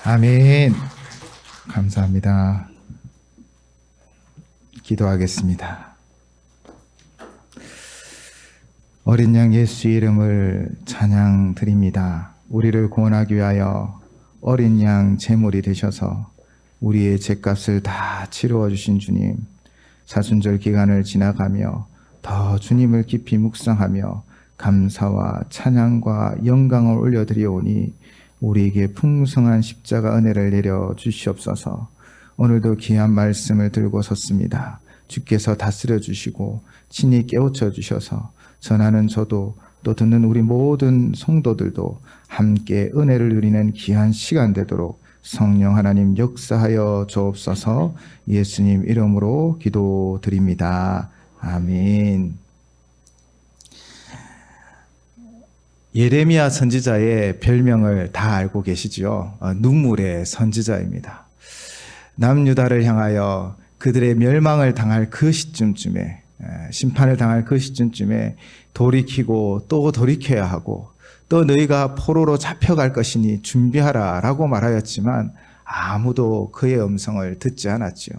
아멘. 감사합니다. 기도하겠습니다. 어린 양 예수의 이름을 찬양 드립니다. 우리를 구원하기 위하여 어린 양 제물이 되셔서 우리의 죄값을 다 치루어 주신 주님, 사순절 기간을 지나가며 더 주님을 깊이 묵상하며 감사와 찬양과 영광을 올려드리오니 우리에게 풍성한 십자가 은혜를 내려 주시옵소서. 오늘도 귀한 말씀을 들고 섰습니다. 주께서 다스려 주시고 친히 깨우쳐 주셔서 전하는 저도 또 듣는 우리 모든 성도들도 함께 은혜를 누리는 귀한 시간 되도록 성령 하나님 역사하여 주옵소서. 예수님 이름으로 기도드립니다. 아멘. 예레미야 선지자의 별명을 다 알고 계시지요. 눈물의 선지자입니다. 남유다를 향하여 그들의 멸망을 당할 그 시점쯤에, 심판을 당할 그 시점쯤에 돌이키고 또 돌이켜야 하고 또 너희가 포로로 잡혀갈 것이니 준비하라 라고 말하였지만 아무도 그의 음성을 듣지 않았지요.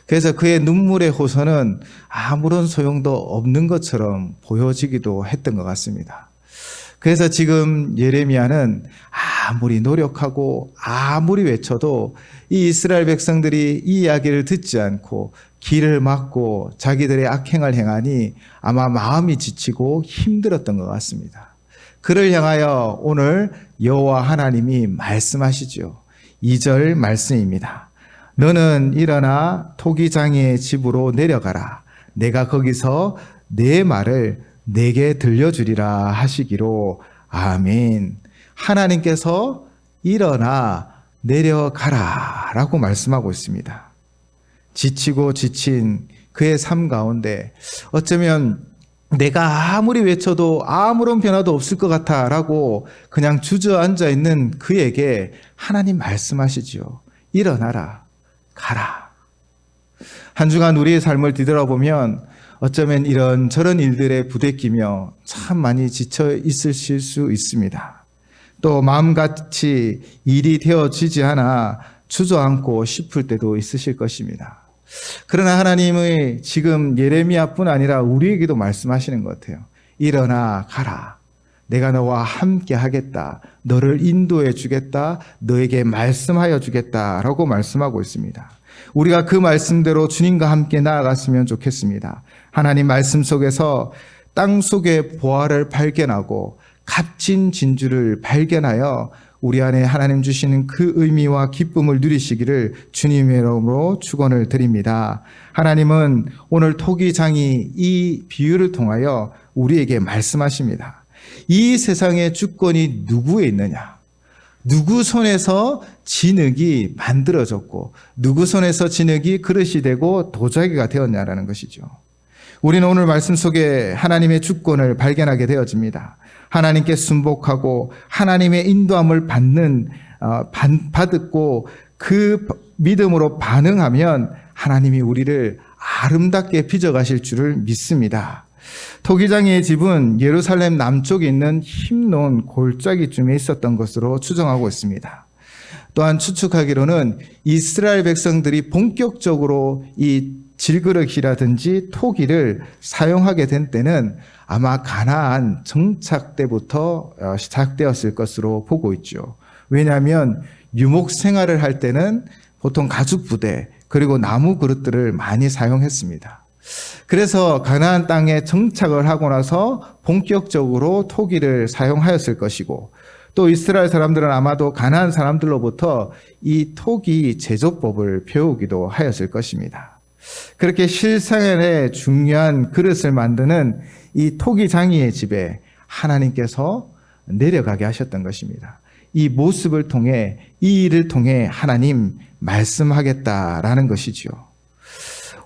그래서 그의 눈물의 호소는 아무런 소용도 없는 것처럼 보여지기도 했던 것 같습니다. 그래서 지금 예레미야는 아무리 노력하고 아무리 외쳐도 이 이스라엘 백성들이 이 이야기를 듣지 않고 길을 막고 자기들의 악행을 행하니 아마 마음이 지치고 힘들었던 것 같습니다. 그를 향하여 오늘 여호와 하나님이 말씀하시죠. 2절 말씀입니다. 너는 일어나 토기장이의 집으로 내려가라. 내가 거기서 내 말을 내게 들려주리라 하시기로. 아멘. 하나님께서 일어나 내려가라 라고 말씀하고 있습니다. 지치고 지친 그의 삶 가운데 어쩌면 내가 아무리 외쳐도 아무런 변화도 없을 것 같아 라고 그냥 주저앉아 있는 그에게 하나님 말씀하시지요. 일어나라, 가라. 한 주간 우리의 삶을 뒤돌아보면 어쩌면 이런저런 일들에 부대끼며 참 많이 지쳐 있으실 수 있습니다. 또 마음같이 일이 되어지지 않아 주저앉고 싶을 때도 있으실 것입니다. 그러나 하나님의 지금 예레미야뿐 아니라 우리에게도 말씀하시는 것 같아요. 일어나 가라. 내가 너와 함께 하겠다. 너를 인도해 주겠다. 너에게 말씀하여 주겠다. 라고 말씀하고 있습니다. 우리가 그 말씀대로 주님과 함께 나아갔으면 좋겠습니다. 하나님 말씀 속에서 땅 속의 보화를 발견하고 값진 진주를 발견하여 우리 안에 하나님 주시는 그 의미와 기쁨을 누리시기를 주님의 이름으로 축원을 드립니다. 하나님은 오늘 토기장이 이 비유를 통하여 우리에게 말씀하십니다. 이 세상의 주권이 누구에 있느냐? 누구 손에서 진흙이 만들어졌고 누구 손에서 진흙이 그릇이 되고 도자기가 되었냐라는 것이죠. 우리는 오늘 말씀 속에 하나님의 주권을 발견하게 되어집니다. 하나님께 순복하고 하나님의 인도함을 받고 그 믿음으로 반응하면 하나님이 우리를 아름답게 빚어가실 줄을 믿습니다. 토기장이의 집은 예루살렘 남쪽에 있는 힘놓은 골짜기쯤에 있었던 것으로 추정하고 있습니다. 또한 추측하기로는 이스라엘 백성들이 본격적으로 이 질그릇이라든지 토기를 사용하게 된 때는 아마 가나안 정착 때부터 시작되었을 것으로 보고 있죠. 왜냐하면 유목 생활을 할 때는 보통 가죽 부대 그리고 나무 그릇들을 많이 사용했습니다. 그래서 가나안 땅에 정착을 하고 나서 본격적으로 토기를 사용하였을 것이고 또 이스라엘 사람들은 아마도 가나안 사람들로부터 이 토기 제조법을 배우기도 하였을 것입니다. 그렇게 실생활에 중요한 그릇을 만드는 이 토기장이의 집에 하나님께서 내려가게 하셨던 것입니다. 이 모습을 통해 이 일을 통해 하나님 말씀하겠다라는 것이지요.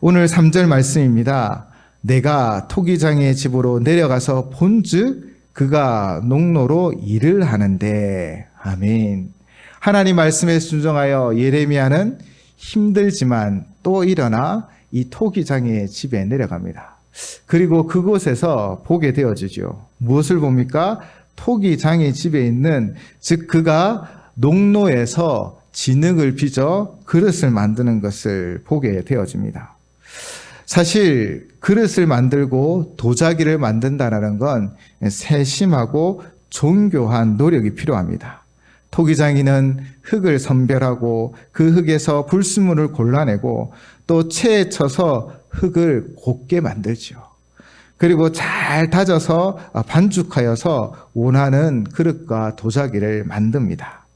오늘 3절 말씀입니다. 내가 토기장이의 집으로 내려가서 본즉 그가 농로로 일을 하는데. 아멘. 하나님 말씀에 순종하여 예레미야는 힘들지만 또 일어나 이 토기장이의 집에 내려갑니다. 그리고 그곳에서 보게 되어지죠. 무엇을 봅니까? 토기장의 집에 있는, 즉 그가 농로에서 진흙을 빚어 그릇을 만드는 것을 보게 되어집니다. 사실 그릇을 만들고 도자기를 만든다는 건 세심하고 정교한 노력이 필요합니다. 토기장이는 흙을 선별하고 그 흙에서 불순물을 골라내고 또 체에 쳐서 흙을 곱게 만들지요. 그리고 잘 다져서 반죽하여서 원하는 그릇과 도자기를 만듭니다.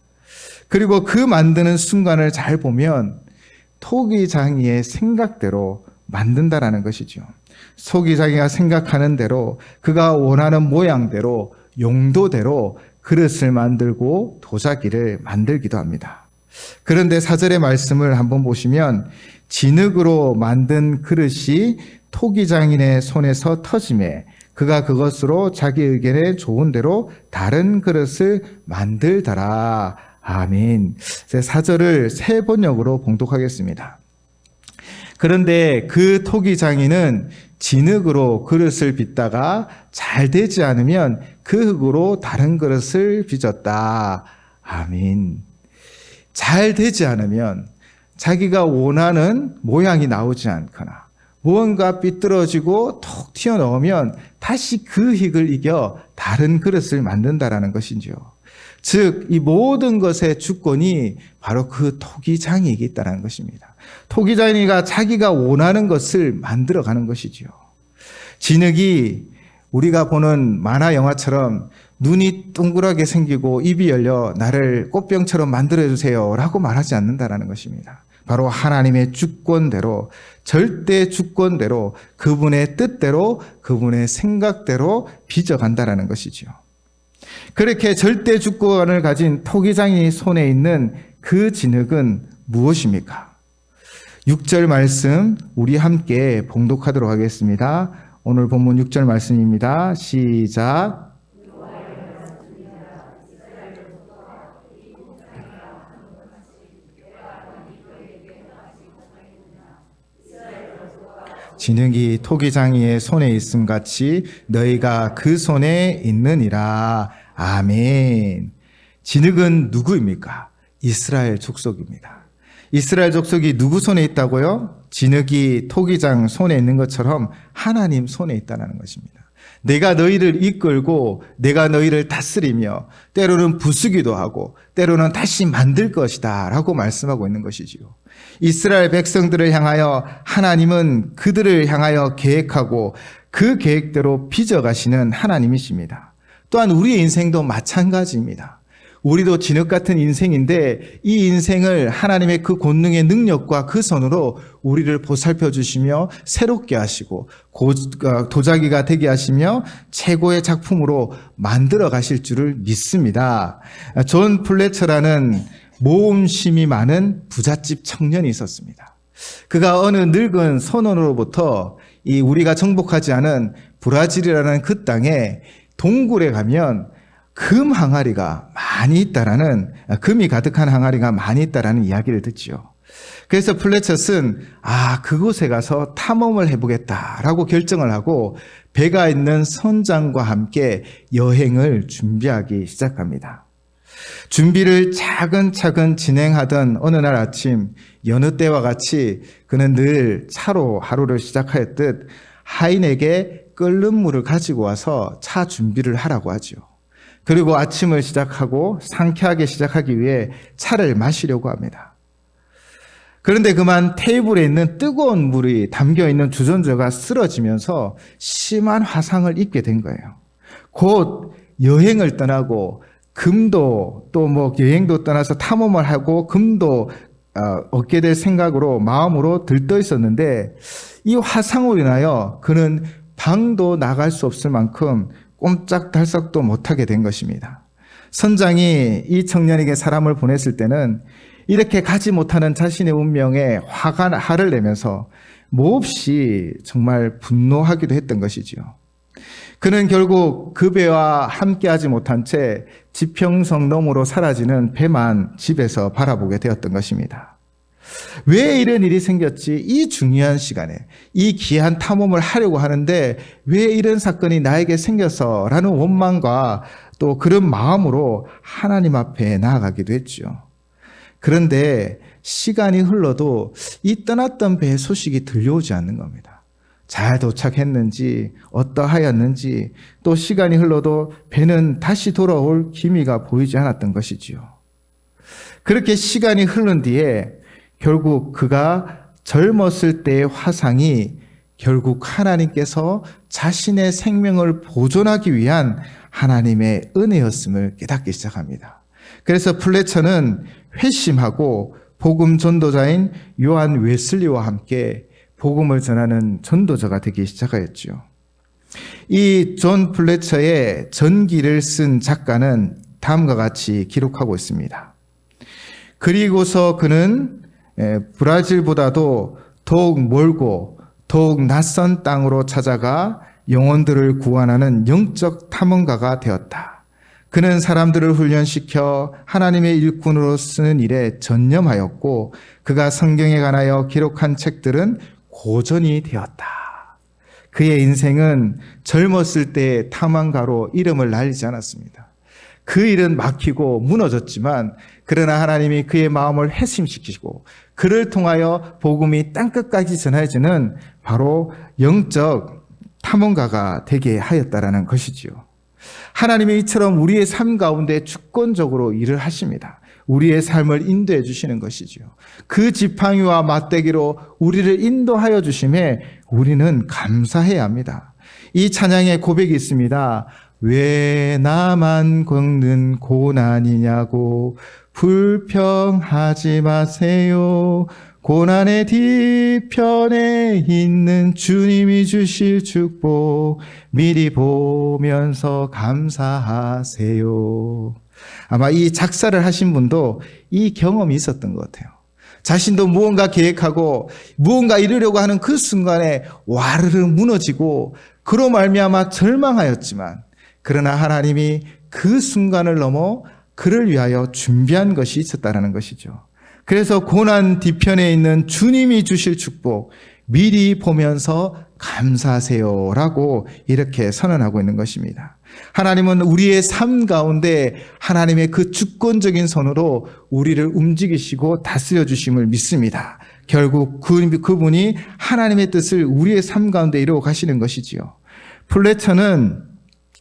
그리고 그 만드는 순간을 잘 보면 토기장이의 생각대로 만든다라는 것이죠. 토기장이가 생각하는 대로 그가 원하는 모양대로 용도대로 그릇을 만들고 도자기를 만들기도 합니다. 그런데 4절의 말씀을 한번 보시면 진흙으로 만든 그릇이 토기장인의 손에서 터짐에 그가 그것으로 자기 의견에 좋은 대로 다른 그릇을 만들더라. 아멘. 4절을 세 번역으로 봉독하겠습니다. 그런데 그 토기장인은 진흙으로 그릇을 빚다가 잘 되지 않으면 그 흙으로 다른 그릇을 빚었다. 아멘. 잘 되지 않으면 자기가 원하는 모양이 나오지 않거나 무언가 삐뚤어지고 톡 튀어나오면 다시 그 흙을 이겨 다른 그릇을 만든다라는 것이죠. 즉, 이 모든 것의 주권이 바로 그 토기장이에게 있다는 것입니다. 토기장이가 자기가 원하는 것을 만들어가는 것이지요. 진흙이 우리가 보는 만화 영화처럼 눈이 둥그랗게 생기고 입이 열려 나를 꽃병처럼 만들어주세요 라고 말하지 않는다는 것입니다. 바로 하나님의 주권대로, 절대 주권대로, 그분의 뜻대로, 그분의 생각대로 빚어간다는 것이지요. 그렇게 절대 주권을 가진 토기장이 손에 있는 그 진흙은 무엇입니까? 6절 말씀 우리 함께 봉독하도록 하겠습니다. 오늘 본문 6절 말씀입니다. 시작. 진흙이 토기장이의 손에 있음 같이 너희가 그 손에 있느니라. 아멘. 진흙은 누구입니까? 이스라엘 족속입니다. 이스라엘 족속이 누구 손에 있다고요? 진흙이 토기장 손에 있는 것처럼 하나님 손에 있다는 것입니다. 내가 너희를 이끌고 내가 너희를 다스리며 때로는 부수기도 하고 때로는 다시 만들 것이다 라고 말씀하고 있는 것이지요. 이스라엘 백성들을 향하여 하나님은 그들을 향하여 계획하고 그 계획대로 빚어가시는 하나님이십니다. 또한 우리의 인생도 마찬가지입니다. 우리도 진흙 같은 인생인데 이 인생을 하나님의 그 권능의 능력과 그 손으로 우리를 보살펴 주시며 새롭게 하시고 도자기가 되게 하시며 최고의 작품으로 만들어 가실 줄을 믿습니다. 존 플래처라는 모험심이 많은 부잣집 청년이 있었습니다. 그가 어느 늙은 선원으로부터 이 우리가 정복하지 않은 브라질이라는 그 땅에 동굴에 가면 금 항아리가 많이 있다라는, 금이 가득한 항아리가 많이 있다라는 이야기를 듣지요. 그래서 플래처스는 그곳에 가서 탐험을 해보겠다라고 결정을 하고 배가 있는 선장과 함께 여행을 준비하기 시작합니다. 준비를 차근차근 진행하던 어느 날 아침 여느 때와 같이 그는 늘 차로 하루를 시작하였듯 하인에게 끓는 물을 가지고 와서 차 준비를 하라고 하죠. 그리고 아침을 시작하고 상쾌하게 시작하기 위해 차를 마시려고 합니다. 그런데 그만 테이블에 있는 뜨거운 물이 담겨있는 주전자가 쓰러지면서 심한 화상을 입게 된 거예요. 곧 여행을 떠나고 금도 또 여행도 떠나서 탐험을 하고 금도 얻게 될 생각으로 마음으로 들떠 있었는데 이 화상으로 인하여 그는 방도 나갈 수 없을 만큼 꼼짝달싹도 못하게 된 것입니다. 선장이 이 청년에게 사람을 보냈을 때는 이렇게 가지 못하는 자신의 운명에 화를 내면서 몹시 정말 분노하기도 했던 것이지요. 그는 결국 그 배와 함께하지 못한 채 지평선 너머로 사라지는 배만 집에서 바라보게 되었던 것입니다. 왜 이런 일이 생겼지? 이 중요한 시간에 이 귀한 탐험을 하려고 하는데 왜 이런 사건이 나에게 생겨서? 라는 원망과 또 그런 마음으로 하나님 앞에 나아가기도 했죠. 그런데 시간이 흘러도 이 떠났던 배의 소식이 들려오지 않는 겁니다. 잘 도착했는지 어떠하였는지 또 시간이 흘러도 배는 다시 돌아올 기미가 보이지 않았던 것이지요. 그렇게 시간이 흐른 뒤에 결국 그가 젊었을 때의 화상이 결국 하나님께서 자신의 생명을 보존하기 위한 하나님의 은혜였음을 깨닫기 시작합니다. 그래서 플래처는 회심하고 복음 전도자인 요한 웨슬리와 함께 복음을 전하는 전도자가 되기 시작하였죠. 이 존 플래처의 전기를 쓴 작가는 다음과 같이 기록하고 있습니다. 그리고서 그는 브라질보다도 더욱 멀고 더욱 낯선 땅으로 찾아가 영혼들을 구원하는 영적 탐험가가 되었다. 그는 사람들을 훈련시켜 하나님의 일꾼으로 쓰는 일에 전념하였고 그가 성경에 관하여 기록한 책들은 고전이 되었다. 그의 인생은 젊었을 때의 탐험가로 이름을 날리지 않았습니다. 그 일은 막히고 무너졌지만 그러나 하나님이 그의 마음을 회심시키고 그를 통하여 복음이 땅끝까지 전해지는 바로 영적 탐험가가 되게 하였다라는 것이지요. 하나님이 이처럼 우리의 삶 가운데 주권적으로 일을 하십니다. 우리의 삶을 인도해 주시는 것이지요. 그 지팡이와 맞대기로 우리를 인도하여 주심에 우리는 감사해야 합니다. 이 찬양의 고백이 있습니다. 왜 나만 겪는 고난이냐고 불평하지 마세요. 고난의 뒤편에 있는 주님이 주실 축복 미리 보면서 감사하세요. 아마 이 작사를 하신 분도 이 경험이 있었던 것 같아요. 자신도 무언가 계획하고 무언가 이루려고 하는 그 순간에 와르르 무너지고 그로 말미암아 절망하였지만 그러나 하나님이 그 순간을 넘어 그를 위하여 준비한 것이 있었다는 것이죠. 그래서 고난 뒤편에 있는 주님이 주실 축복 미리 보면서 감사하세요라고 이렇게 선언하고 있는 것입니다. 하나님은 우리의 삶 가운데 하나님의 그 주권적인 손으로 우리를 움직이시고 다스려 주심을 믿습니다. 결국 그분이 하나님의 뜻을 우리의 삶 가운데 이루어 가시는 것이지요. 플래처는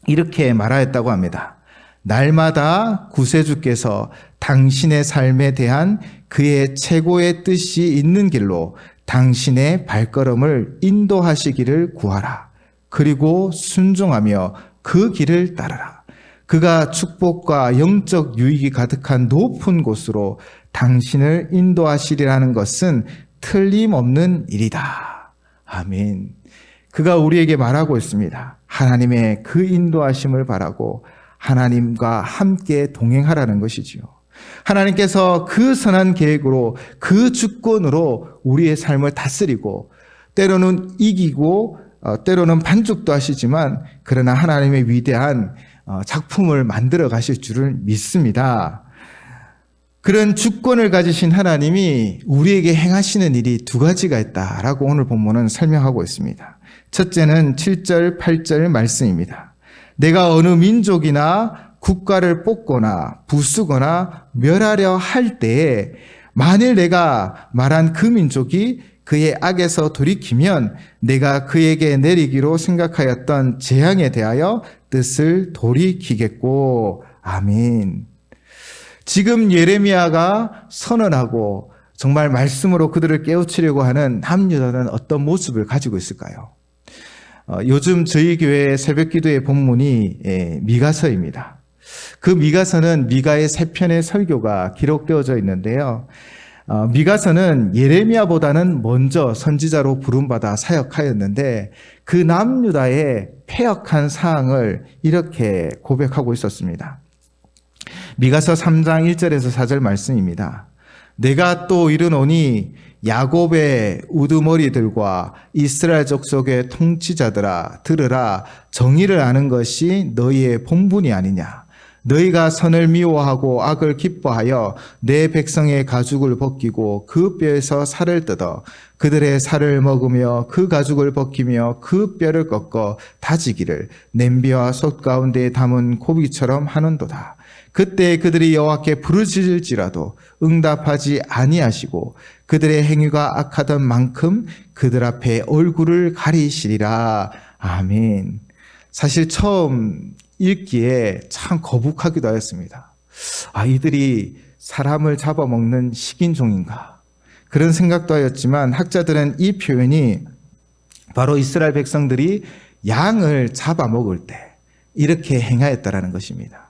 이렇게 말하였다고 합니다. 날마다 구세주께서 당신의 삶에 대한 그의 최고의 뜻이 있는 길로 당신의 발걸음을 인도하시기를 구하라. 그리고 순종하며 그 길을 따르라. 그가 축복과 영적 유익이 가득한 높은 곳으로 당신을 인도하시리라는 것은 틀림없는 일이다. 아멘. 그가 우리에게 말하고 있습니다. 하나님의 그 인도하심을 바라고 하나님과 함께 동행하라는 것이지요. 하나님께서 그 선한 계획으로 그 주권으로 우리의 삶을 다스리고 때로는 이기고 때로는 반죽도 하시지만 그러나 하나님의 위대한 작품을 만들어 가실 줄을 믿습니다. 그런 주권을 가지신 하나님이 우리에게 행하시는 일이 두 가지가 있다라고 오늘 본문은 설명하고 있습니다. 첫째는 7절, 8절 말씀입니다. 내가 어느 민족이나 국가를 뽑거나 부수거나 멸하려 할 때에 만일 내가 말한 그 민족이 그의 악에서 돌이키면 내가 그에게 내리기로 생각하였던 재앙에 대하여 뜻을 돌이키겠고. 아멘. 지금 예레미야가 선언하고 정말 말씀으로 그들을 깨우치려고 하는 남유다는 어떤 모습을 가지고 있을까요? 요즘 저희 교회 새벽기도의 본문이 미가서입니다. 그 미가서는 미가의 3편의 설교가 기록되어져 있는데요. 미가서는 예레미야보다는 먼저 선지자로 부름받아 사역하였는데 그 남유다의 패역한 사항을 이렇게 고백하고 있었습니다. 미가서 3장 1절에서 4절 말씀입니다. 내가 또 이르노니 야곱의 우두머리들과 이스라엘 족속의 통치자들아 들으라. 정의를 아는 것이 너희의 본분이 아니냐. 너희가 선을 미워하고 악을 기뻐하여 내 백성의 가죽을 벗기고 그 뼈에서 살을 뜯어 그들의 살을 먹으며 그 가죽을 벗기며 그 뼈를 꺾어 다지기를 냄비와 솥 가운데 담은 고기처럼 하는도다. 그때 그들이 여호와께 부르짖을지라도 응답하지 아니하시고 그들의 행위가 악하던 만큼 그들 앞에 얼굴을 가리시리라. 아멘. 사실 처음 읽기에 참 거북하기도 하였습니다. 이들이 사람을 잡아먹는 식인종인가? 그런 생각도 하였지만 학자들은 이 표현이 바로 이스라엘 백성들이 양을 잡아먹을 때 이렇게 행하였다라는 것입니다.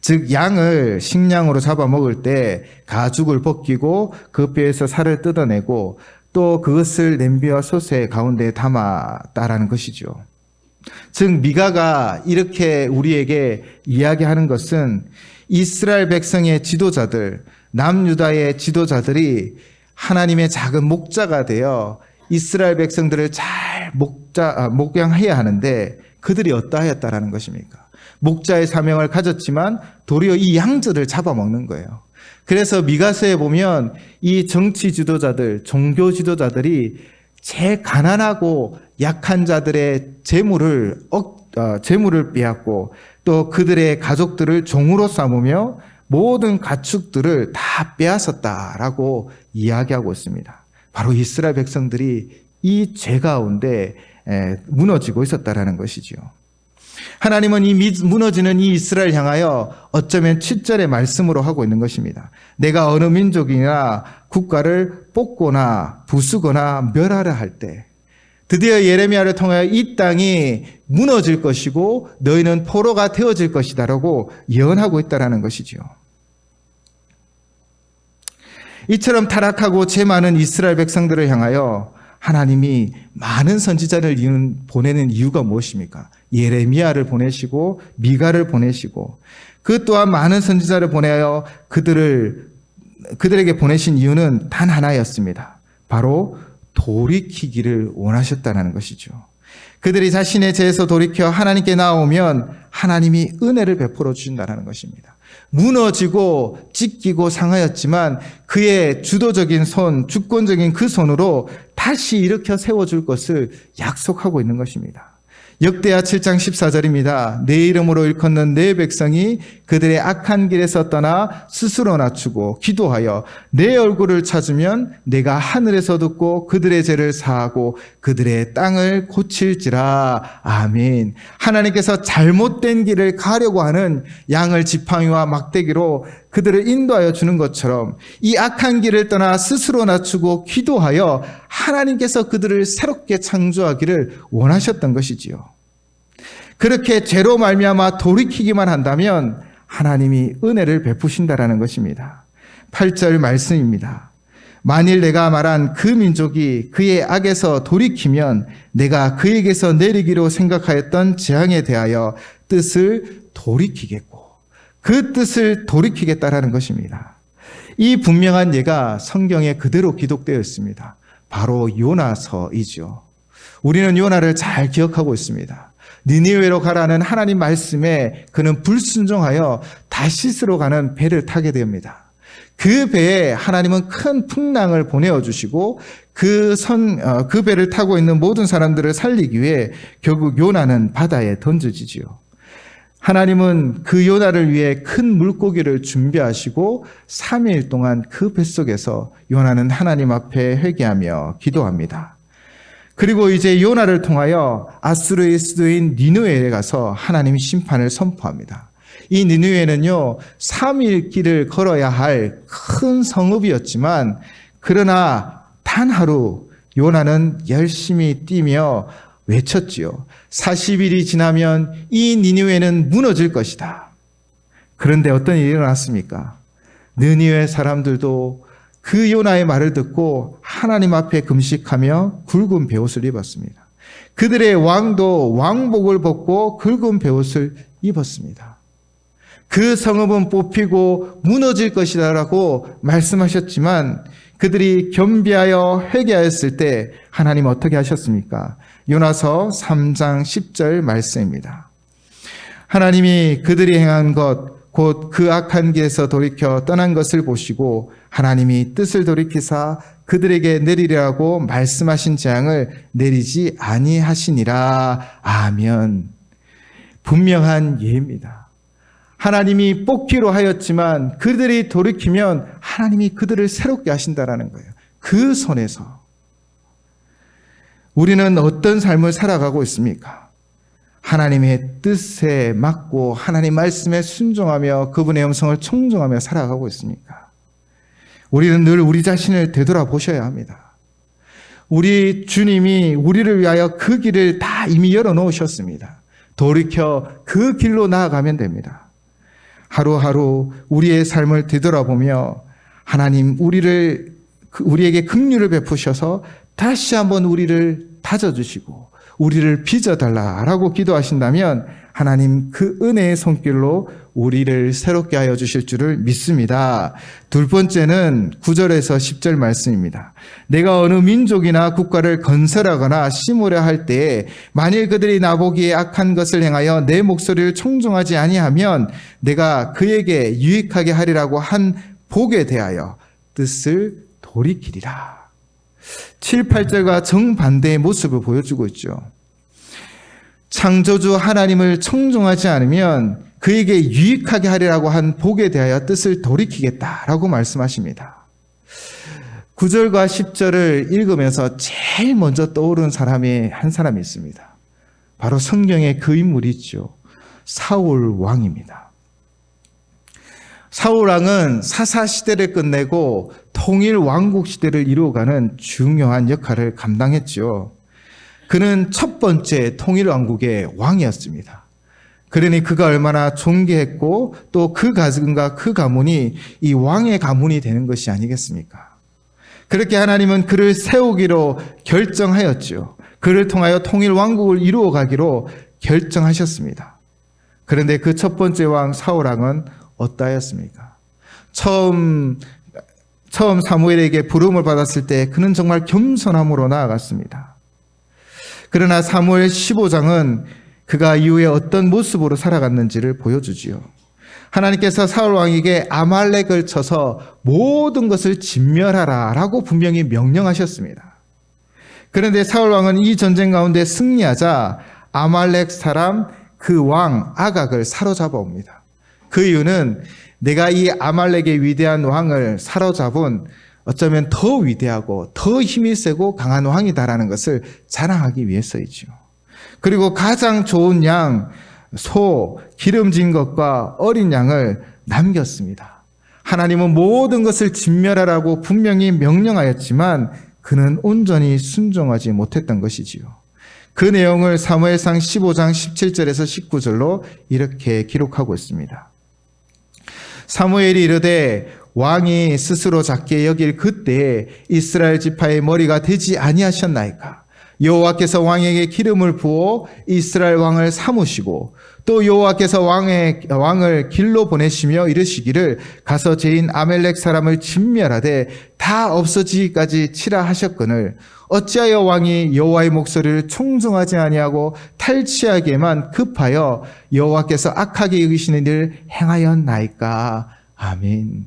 즉 양을 식량으로 잡아먹을 때 가죽을 벗기고 그 뼈에서 살을 뜯어내고 또 그것을 냄비와 솥의 가운데 담았다라는 것이죠. 즉 미가가 이렇게 우리에게 이야기하는 것은 이스라엘 백성의 지도자들, 남유다의 지도자들이 하나님의 작은 목자가 되어 이스라엘 백성들을 잘 목양해야 하는데 그들이 어떠하였다라는 것입니까? 목자의 사명을 가졌지만 도리어 이 양들을 잡아먹는 거예요. 그래서 미가서에 보면 이 정치 지도자들, 종교 지도자들이 제일 가난하고 약한 자들의 재물을 빼앗고 또 그들의 가족들을 종으로 삼으며 모든 가축들을 다 빼앗았다라고 이야기하고 있습니다. 바로 이스라엘 백성들이 이 죄 가운데 무너지고 있었다라는 것이지요. 하나님은 이 무너지는 이 이스라엘 향하여 어쩌면 7절의 말씀으로 하고 있는 것입니다. 내가 어느 민족이나 국가를 뽑거나 부수거나 멸하려 할 때 드디어 예레미야를 통하여 이 땅이 무너질 것이고 너희는 포로가 되어질 것이다라고 예언하고 있다는 것이지요. 이처럼 타락하고 죄 많은 이스라엘 백성들을 향하여 하나님이 많은 선지자를 보내는 이유가 무엇입니까? 예레미야를 보내시고 미가를 보내시고 그 또한 많은 선지자를 보내어 그들에게 보내신 이유는 단 하나였습니다. 바로 돌이키기를 원하셨다는 것이죠. 그들이 자신의 죄에서 돌이켜 하나님께 나오면 하나님이 은혜를 베풀어 주신다는 것입니다. 무너지고 찢기고 상하였지만 그의 주도적인 손, 주권적인 그 손으로 다시 일으켜 세워줄 것을 약속하고 있는 것입니다. 역대하 7장 14절입니다. 내 이름으로 일컫는 내 백성이 그들의 악한 길에서 떠나 스스로 낮추고 기도하여 내 얼굴을 찾으면 내가 하늘에서 듣고 그들의 죄를 사하고 그들의 땅을 고칠지라. 아멘. 하나님께서 잘못된 길을 가려고 하는 양을 지팡이와 막대기로 그들을 인도하여 주는 것처럼 이 악한 길을 떠나 스스로 낮추고 기도하여 하나님께서 그들을 새롭게 창조하기를 원하셨던 것이지요. 그렇게 죄로 말미암아 돌이키기만 한다면 하나님이 은혜를 베푸신다라는 것입니다. 8절 말씀입니다. 만일 내가 말한 그 민족이 그의 악에서 돌이키면 내가 그에게서 내리기로 생각하였던 재앙에 대하여 뜻을 돌이키겠고 그 뜻을 돌이키겠다라는 것입니다. 이 분명한 예가 성경에 그대로 기록되어 있습니다. 바로 요나서이죠. 우리는 요나를 잘 기억하고 있습니다. 니느웨로 가라는 하나님 말씀에 그는 불순종하여 다시스로 가는 배를 타게 됩니다. 그 배에 하나님은 큰 풍랑을 보내어 주시고 그 배를 타고 있는 모든 사람들을 살리기 위해 결국 요나는 바다에 던져지지요. 하나님은 그 요나를 위해 큰 물고기를 준비하시고 3일 동안 그 뱃속에서 요나는 하나님 앞에 회개하며 기도합니다. 그리고 이제 요나를 통하여 아수르의 수도인 니느웨에 가서 하나님이 심판을 선포합니다. 이 니느웨는요 3일 길을 걸어야 할 큰 성읍이었지만 그러나 단 하루 요나는 열심히 뛰며 외쳤지요. 40일이 지나면 이 니느웨는 무너질 것이다. 그런데 어떤 일이 일어났습니까? 니느웨 사람들도 그 요나의 말을 듣고 하나님 앞에 금식하며 굵은 베옷을 입었습니다. 그들의 왕도 왕복을 벗고 굵은 베옷을 입었습니다. 그 성읍은 뽑히고 무너질 것이다라고 말씀하셨지만 그들이 겸비하여 회개하였을 때 하나님 어떻게 하셨습니까? 요나서 3장 10절 말씀입니다. 하나님이 그들이 행한 것 곧 그 악한 길에서 돌이켜 떠난 것을 보시고 하나님이 뜻을 돌이키사 그들에게 내리라고 말씀하신 재앙을 내리지 아니하시니라. 아멘. 분명한 예입니다. 하나님이 뽑기로 하였지만 그들이 돌이키면 하나님이 그들을 새롭게 하신다라는 거예요. 그 손에서. 우리는 어떤 삶을 살아가고 있습니까? 하나님의 뜻에 맞고 하나님 말씀에 순종하며 그분의 음성을 청종하며 살아가고 있습니까? 우리는 늘 우리 자신을 되돌아보셔야 합니다. 우리 주님이 우리를 위하여 그 길을 다 이미 열어놓으셨습니다. 돌이켜 그 길로 나아가면 됩니다. 하루하루 우리의 삶을 되돌아보며 하나님 우리에게 긍휼을 베푸셔서 다시 한번 우리를 다져주시고 우리를 빚어달라라고 기도하신다면 하나님 그 은혜의 손길로 우리를 새롭게 하여 주실 줄을 믿습니다. 둘 번째는 9절에서 10절 말씀입니다. 내가 어느 민족이나 국가를 건설하거나 심으려 할 때에 만일 그들이 나보기에 악한 것을 행하여 내 목소리를 청종하지 아니하면 내가 그에게 유익하게 하리라고 한 복에 대하여 뜻을 돌이키리라. 7, 8절과 정반대의 모습을 보여주고 있죠. 창조주 하나님을 청종하지 않으면 그에게 유익하게 하리라고 한 복에 대하여 뜻을 돌이키겠다라고 말씀하십니다. 9절과 10절을 읽으면서 제일 먼저 떠오른 사람이 한 사람이 있습니다. 바로 성경의 그 인물이 있죠. 사울 왕입니다. 사울 왕은 사사 시대를 끝내고 통일 왕국 시대를 이루어가는 중요한 역할을 감당했죠. 그는 첫 번째 통일 왕국의 왕이었습니다. 그러니 그가 얼마나 존귀했고 또 그 가정과 그 가문이 이 왕의 가문이 되는 것이 아니겠습니까? 그렇게 하나님은 그를 세우기로 결정하였죠. 그를 통하여 통일 왕국을 이루어 가기로 결정하셨습니다. 그런데 그 첫 번째 왕 사울 왕은 어떠하였습니까? 처음 사무엘에게 부름을 받았을 때 그는 정말 겸손함으로 나아갔습니다. 그러나 사무엘 15장은 그가 이후에 어떤 모습으로 살아갔는지를 보여주지요. 하나님께서 사울 왕에게 아말렉을 쳐서 모든 것을 진멸하라 라고 분명히 명령하셨습니다. 그런데 사울 왕은 이 전쟁 가운데 승리하자 아말렉 사람 그 왕 아각을 사로잡아 옵니다. 그 이유는 내가 이 아말렉의 위대한 왕을 사로잡은 어쩌면 더 위대하고 더 힘이 세고 강한 왕이다라는 것을 자랑하기 위해서이죠. 그리고 가장 좋은 양, 소, 기름진 것과 어린 양을 남겼습니다. 하나님은 모든 것을 진멸하라고 분명히 명령하였지만 그는 온전히 순종하지 못했던 것이지요. 그 내용을 사무엘상 15장 17절에서 19절로 이렇게 기록하고 있습니다. 사무엘이 이르되 왕이 스스로 작게 여길 그때에 이스라엘 지파의 머리가 되지 아니하셨나이까? 여호와께서 왕에게 기름을 부어 이스라엘 왕을 삼으시고 또 여호와께서 왕을 길로 보내시며 이르시기를 가서 죄인 아멜렉 사람을 진멸하되 다 없어지기까지 치라 하셨거늘 어찌하여 왕이 여호와의 목소리를 청종하지 아니하고 탈취하기에만 급하여 여호와께서 악하게 여기시는 일을 행하였나이까? 아멘.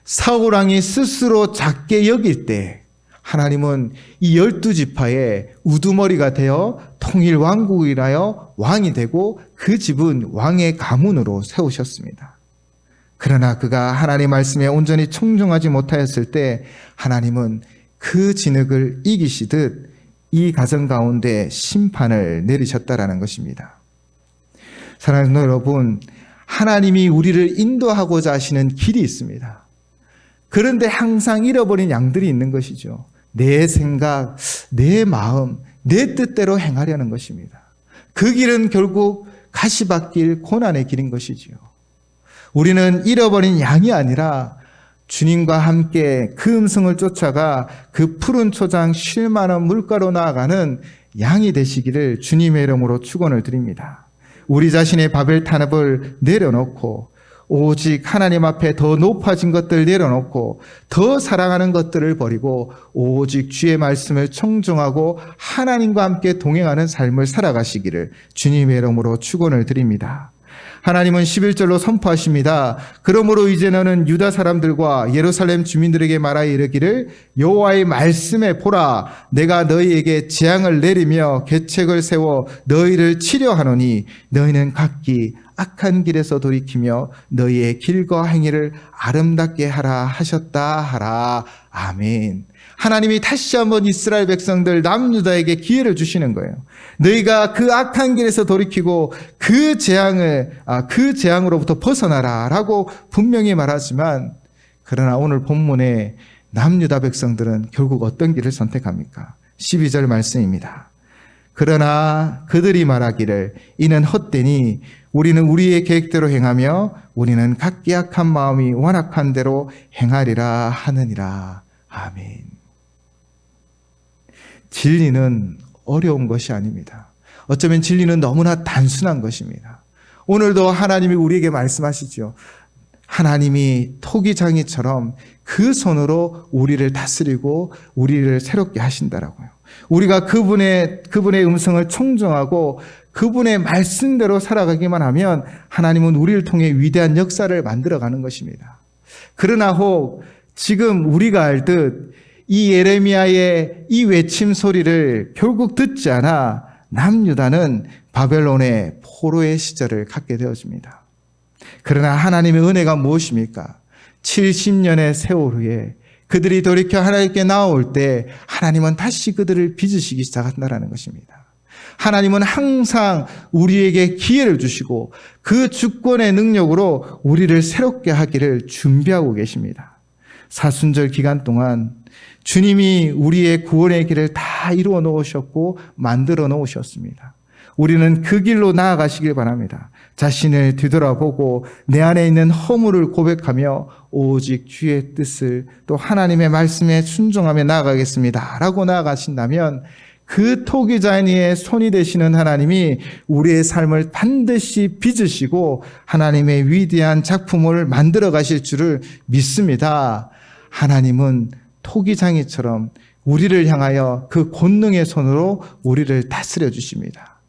사울 왕이 스스로 작게 여길 때 하나님은 이 12지파의 우두머리가 되어 통일 왕국이라여 왕이 되고 그 집은 왕의 가문으로 세우셨습니다. 그러나 그가 하나님 말씀에 온전히 청종하지 못하였을 때 하나님은 그 진흙을 이기시듯 이 가정 가운데 심판을 내리셨다라는 것입니다. 사랑하는 여러분, 하나님이 우리를 인도하고자 하시는 길이 있습니다. 그런데 항상 잃어버린 양들이 있는 것이죠. 내 생각, 내 마음, 내 뜻대로 행하려는 것입니다. 그 길은 결국 가시밭길, 고난의 길인 것이지요. 우리는 잃어버린 양이 아니라 주님과 함께 그 음성을 쫓아가 그 푸른 초장 쉴 만한 물가로 나아가는 양이 되시기를 주님의 이름으로 축원을 드립니다. 우리 자신의 바벨 탄압을 내려놓고 오직 하나님 앞에 더 높아진 것들 내려놓고 더 사랑하는 것들을 버리고 오직 주의 말씀을 청종하고 하나님과 함께 동행하는 삶을 살아가시기를 주님의 이름으로 축원을 드립니다. 하나님은 11절로 선포하십니다. 그러므로 이제 너는 유다 사람들과 예루살렘 주민들에게 말하여 이르기를 여호와의 말씀에 보라, 내가 너희에게 재앙을 내리며 계책을 세워 너희를 치려하노니 너희는 각기 악한 길에서 돌이키며 너희의 길과 행위를 아름답게 하라 하셨다 하라. 아멘. 하나님이 다시 한번 이스라엘 백성들 남유다에게 기회를 주시는 거예요. 너희가 그 악한 길에서 돌이키고 그 재앙으로부터 벗어나라라고 분명히 말하지만, 그러나 오늘 본문에 남유다 백성들은 결국 어떤 길을 선택합니까? 12절 말씀입니다. 그러나 그들이 말하기를 이는 헛되니 우리는 우리의 계획대로 행하며 우리는 각기 악한 마음이 완악한 대로 행하리라 하느니라. 아멘. 진리는 어려운 것이 아닙니다. 어쩌면 진리는 너무나 단순한 것입니다. 오늘도 하나님이 우리에게 말씀하시죠. 하나님이 토기장이처럼 그 손으로 우리를 다스리고 우리를 새롭게 하신다라고요. 우리가 그분의 음성을 청종하고 그분의 말씀대로 살아가기만 하면 하나님은 우리를 통해 위대한 역사를 만들어가는 것입니다. 그러나 혹 지금 우리가 알듯 이 예레미야의 이 외침 소리를 결국 듣지 않아 남유다는 바벨론의 포로의 시절을 갖게 되어집니다. 그러나 하나님의 은혜가 무엇입니까? 70년의 세월 후에 그들이 돌이켜 하나님께 나올 때 하나님은 다시 그들을 빚으시기 시작한다는 것입니다. 하나님은 항상 우리에게 기회를 주시고 그 주권의 능력으로 우리를 새롭게 하기를 준비하고 계십니다. 사순절 기간 동안 주님이 우리의 구원의 길을 다 이루어 놓으셨고 만들어 놓으셨습니다. 우리는 그 길로 나아가시길 바랍니다. 자신을 뒤돌아보고 내 안에 있는 허물을 고백하며 오직 주의 뜻을 또 하나님의 말씀에 순종하며 나아가겠습니다 라고 나아가신다면 그 토기장이의 손이 되시는 하나님이 우리의 삶을 반드시 빚으시고 하나님의 위대한 작품을 만들어 가실 줄을 믿습니다. 하나님은 토기장이처럼 우리를 향하여 그 권능의 손으로 우리를 다스려 주십니다.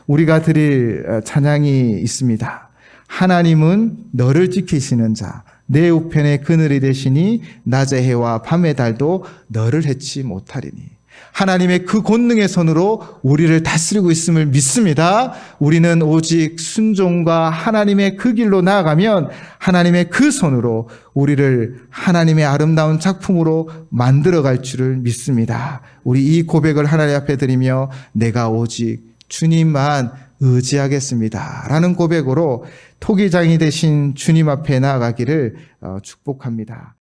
우리가 드릴 찬양이 있습니다. 하나님은 너를 지키시는 자, 내 우편에 그늘이 되시니 낮의 해와 밤의 달도 너를 해치 못하리니. 하나님의 그 권능의 손으로 우리를 다스리고 있음을 믿습니다. 우리는 오직 순종과 하나님의 그 길로 나아가면 하나님의 그 손으로 우리를 하나님의 아름다운 작품으로 만들어갈 줄을 믿습니다. 우리 이 고백을 하나님 앞에 드리며 내가 오직 주님만 의지하겠습니다 라는 고백으로 토기장이 되신 주님 앞에 나아가기를 축복합니다.